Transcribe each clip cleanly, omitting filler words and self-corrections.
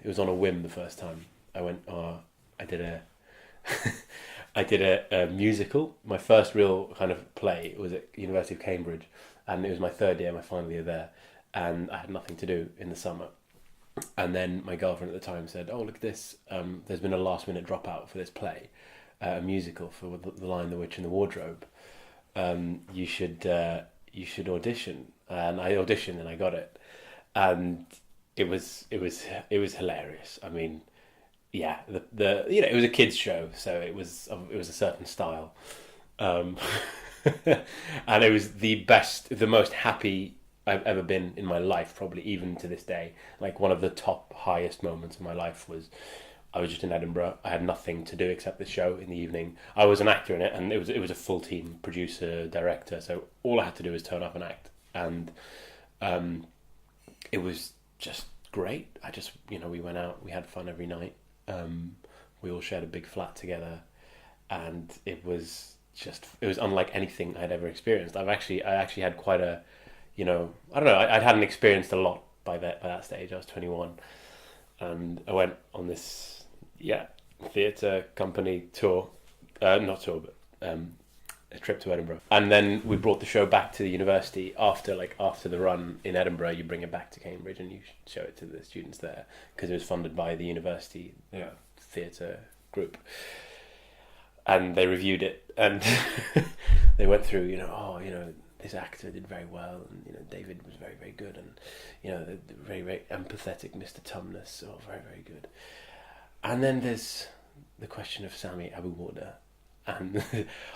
It was on a whim the first time. I went, I did a, I did a musical. My first real kind of play was at University of Cambridge, and it was my third year, my final year there, and I had nothing to do in the summer. And then my girlfriend at the time said, "Oh, look at this! There's been a last minute dropout for this play, a musical for the Lion, the Witch, and the Wardrobe. You should audition." And I auditioned, and I got it, and it was hilarious. I mean, yeah, the it was a kids show, so it was a certain style, um, and it was the most happy I've ever been in my life, probably even to this day. Like one of the top highest moments of my life was I was just in Edinburgh. I had nothing to do except this show in the evening. I was an actor in it, and it was a full team, producer, director. So all I had to do was turn up and act, and it was just great. We went out, we had fun every night. We all shared a big flat together, and it was unlike anything I'd ever experienced. I actually had quite a, I don't know, I hadn't experienced a lot by that stage. I was 21, and I went on this theatre company tour, not tour, but a trip to Edinburgh, and then we brought the show back to the university after the run in Edinburgh. You bring it back to Cambridge and you show it to the students there because it was funded by the university theatre group, and they reviewed it and they went through, this actor did very well, and David was very, very good, and the very, very empathetic Mr. Tumnus, very, very good. And then there's the question of Sami Abu Warda, and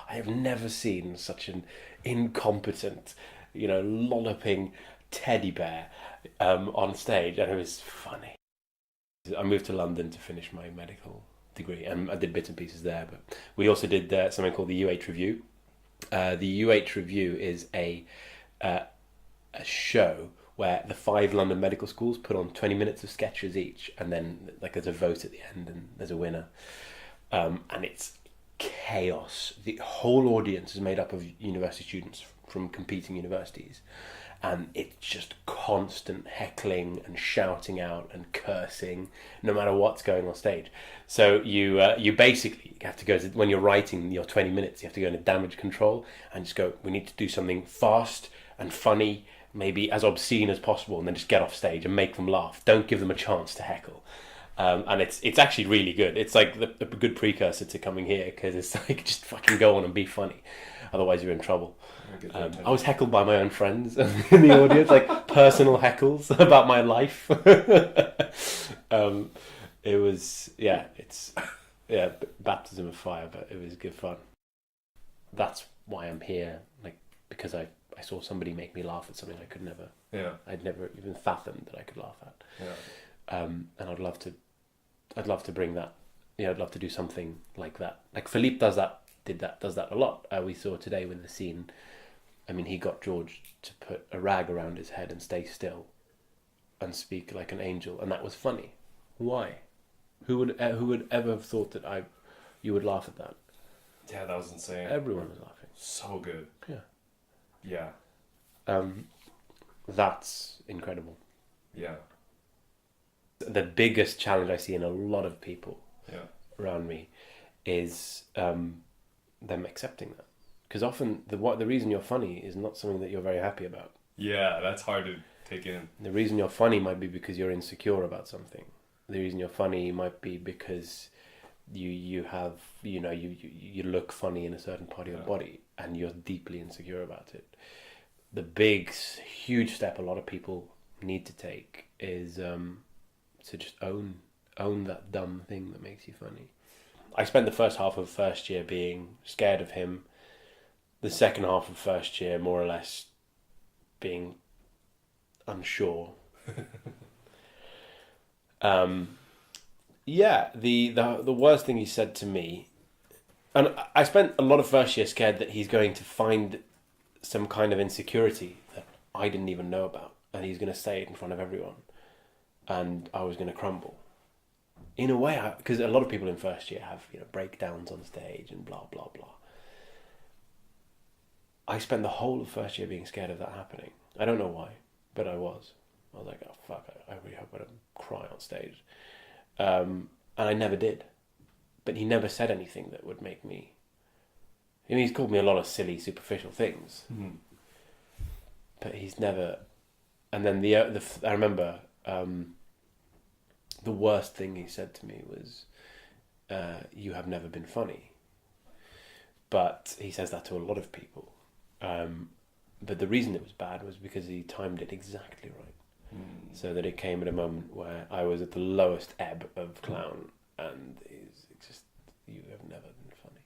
I have never seen such an incompetent, lolloping teddy bear on stage, and it was funny. I moved to London to finish my medical degree, and I did bits and pieces there, but we also did something called the UH Review. The UH Review is a show where the 5 London medical schools put on 20 minutes of sketches each, and then there's a vote at the end, and there's a winner. And it's chaos. The whole audience is made up of university students from competing universities, and it's just constant heckling and shouting out and cursing, no matter what's going on stage. So you basically have to go to, when you're writing your 20 minutes, you have to go into damage control and just go, we need to do something fast and funny, maybe as obscene as possible, and then just get off stage and make them laugh. Don't give them a chance to heckle. And it's actually really good. It's like the good precursor to coming here, because it's like, just fucking go on and be funny, otherwise you're in trouble. I was heckled by my own friends in the audience, like personal heckles about my life. It was baptism of fire, but it was good fun. That's why I'm here, like, because I saw somebody make me laugh at something I could never. Yeah. I'd never even fathomed that I could laugh at. Yeah. And I'd love to bring that. I'd love to do something like that. Like Philippe does that a lot. We saw today with the scene. I mean, he got George to put a rag around his head and stay still, and speak like an angel, and that was funny. Why? Who would ever have thought that you would laugh at that? Yeah, that was insane. Everyone was laughing. So good. Yeah. Yeah. That's incredible. Yeah. The biggest challenge I see in a lot of people around me is them accepting that. Because often the reason you're funny is not something that you're very happy about. Yeah, that's hard to take in. The reason you're funny might be because you're insecure about something. The reason you're funny might be because you have, you look funny in a certain part of your body, and you're deeply insecure about it. The big, huge step a lot of people need to take is to just own that dumb thing that makes you funny. I spent the first half of first year being scared of him. The second half of first year, more or less, being unsure. The worst thing he said to me, and I spent a lot of first year scared that he's going to find some kind of insecurity that I didn't even know about, and he's going to say it in front of everyone, and I was going to crumble. In a way, because a lot of people in first year have breakdowns on stage and blah blah blah. I spent the whole of first year being scared of that happening. I don't know why, but I was. I was like, oh fuck, I really hope I don't cry on stage. And I never did. But he never said anything that would make me. I mean, he's called me a lot of silly, superficial things, but he's never. And then I remember the worst thing he said to me was, "You have never been funny." But he says that to a lot of people. But the reason it was bad was because he timed it exactly right. So that it came at a moment where I was at the lowest ebb of clown, and it's just, "You have never been funny."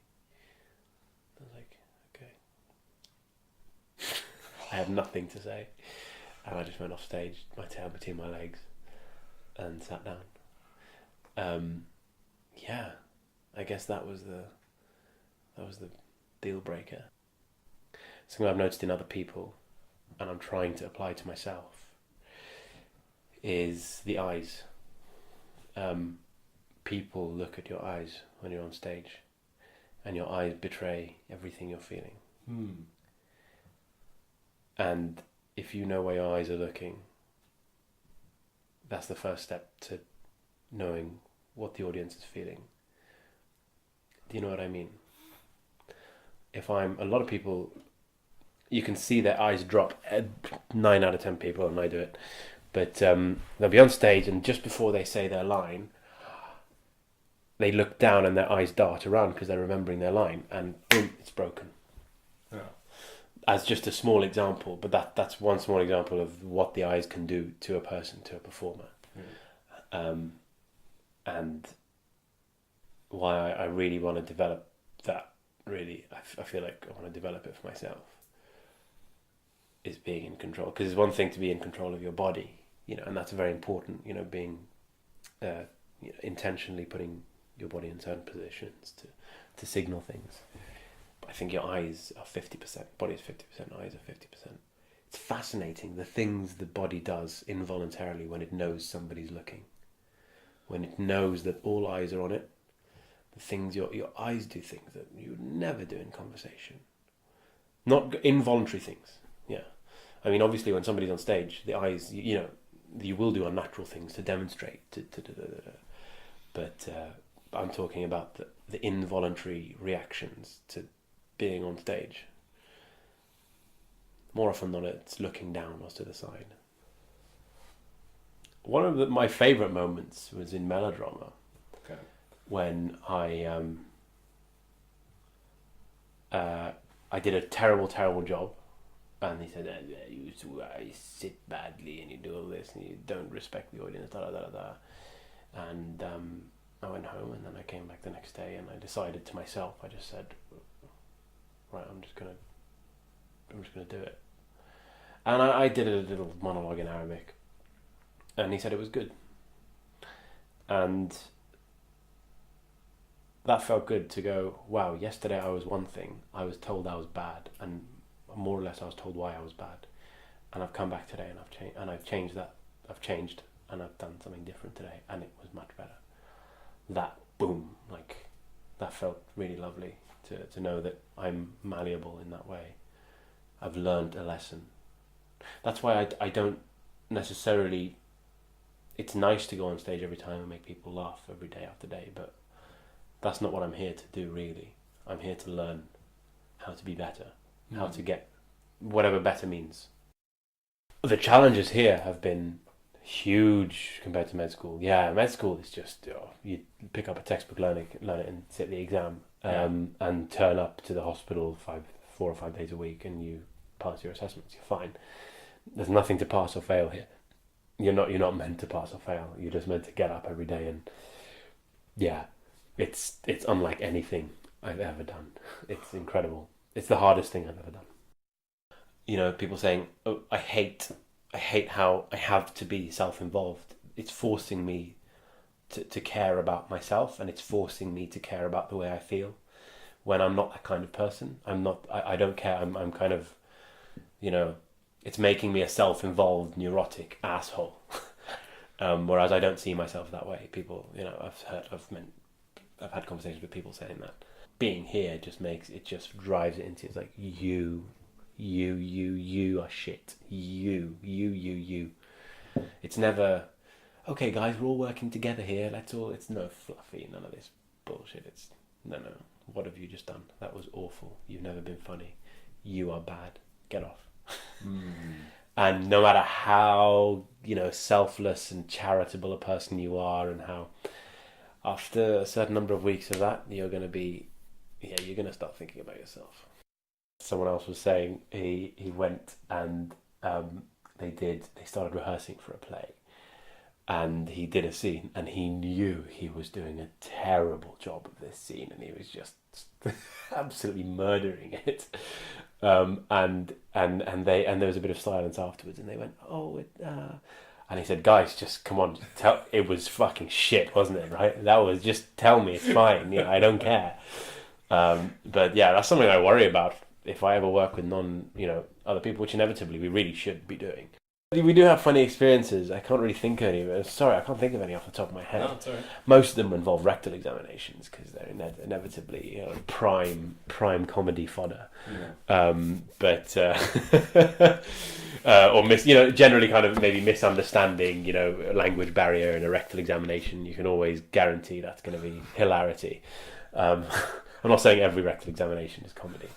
I was like, okay. I have nothing to say, and I just went off stage, my tail between my legs, and sat down. Yeah, I guess that was the deal breaker. Something I've noticed in other people, and I'm trying to apply to myself, is the eyes. People look at your eyes when you're on stage, and your eyes betray everything you're feeling. And if you know where your eyes are looking, that's the first step to knowing what the audience is feeling. Do you know what I mean? A lot of people, you can see their eyes drop. 9 out of 10 people, and I do it. But they'll be on stage, and just before they say their line, they look down and their eyes dart around because they're remembering their line, and boom, it's broken. Yeah. As just a small example, but that's one small example of what the eyes can do to a person, to a performer. And why I really want to develop that, really, I feel like I want to develop it for myself, is being in control. Because it's one thing to be in control of your body, and that's very important, being intentionally putting your body in certain positions to signal things. But I think your eyes are 50%, body is 50%, eyes are 50%. It's fascinating the things the body does involuntarily when it knows somebody's looking. When it knows that all eyes are on it, the things your eyes do, things that you would never do in conversation. Not involuntary things, yeah. I mean, obviously when somebody's on stage, the eyes, you will do unnatural things to demonstrate, but I'm talking about the involuntary reactions to being on stage. More often than not, it's looking down or to the side. One of my favourite moments was in melodrama. Okay. When I did a terrible job, and he said, "You sit badly, and you do all this, and you don't respect the audience." And I went home, and then I came back the next day, and I decided to myself. I just said, "Right, I'm just gonna do it." And I did a little monologue in Arabic, and he said it was good, and that felt good to go, wow, yesterday I was one thing, I was told I was bad, and more or less I was told why I was bad, and I've come back today and I've changed that, and I've done something different today, and it was much better. That boom, that felt really lovely to know that I'm malleable in that way. I've learned a lesson. That's why I don't necessarily, it's nice to go on stage every time and make people laugh every day after day, but that's not what I'm here to do, really. I'm here to learn how to be better, how to get whatever better means. The challenges here have been huge compared to med school. Yeah, med school is just, you pick up a textbook, learn it and sit the exam, and turn up to the hospital 4 or 5 days a week, and you pass your assessments, you're fine. There's nothing to pass or fail here. You're not meant to pass or fail. You're just meant to get up every day, and yeah, it's unlike anything I've ever done. It's incredible. It's the hardest thing I've ever done. People saying, "Oh, I hate how I have to be self-involved." It's forcing me to care about myself, and it's forcing me to care about the way I feel. When I'm not that kind of person, I don't care. I'm kind of, it's making me a self-involved, neurotic asshole. Whereas I don't see myself that way. People, I've had conversations with people saying that. Being here just drives it into, it's like, you are shit. You. It's never, okay, guys, we're all working together here. It's no fluffy, none of this bullshit. It's, no. What have you just done? That was awful. You've never been funny. You are bad. Get off. And no matter how, selfless and charitable a person you are, and how after a certain number of weeks of that, you're going to start thinking about yourself. Someone else was saying he went and they started rehearsing for a play, and he did a scene, and he knew he was doing a terrible job of this scene, and he was just absolutely murdering it. And there was a bit of silence afterwards, and they went, and he said, "Guys, just come on, it was fucking shit, wasn't it? Right? That was just tell me it's fine. I don't care." But yeah, that's something I worry about if I ever work with other people, which inevitably we really should be doing. We do have funny experiences. I can't really think of any. Sorry, I can't think of any off the top of my head. No, it's all right. Most of them involve rectal examinations because they're inevitably prime comedy fodder. Yeah. Generally kind of maybe misunderstanding, language barrier in a rectal examination. You can always guarantee that's going to be hilarity. I'm not saying every rectal examination is comedy.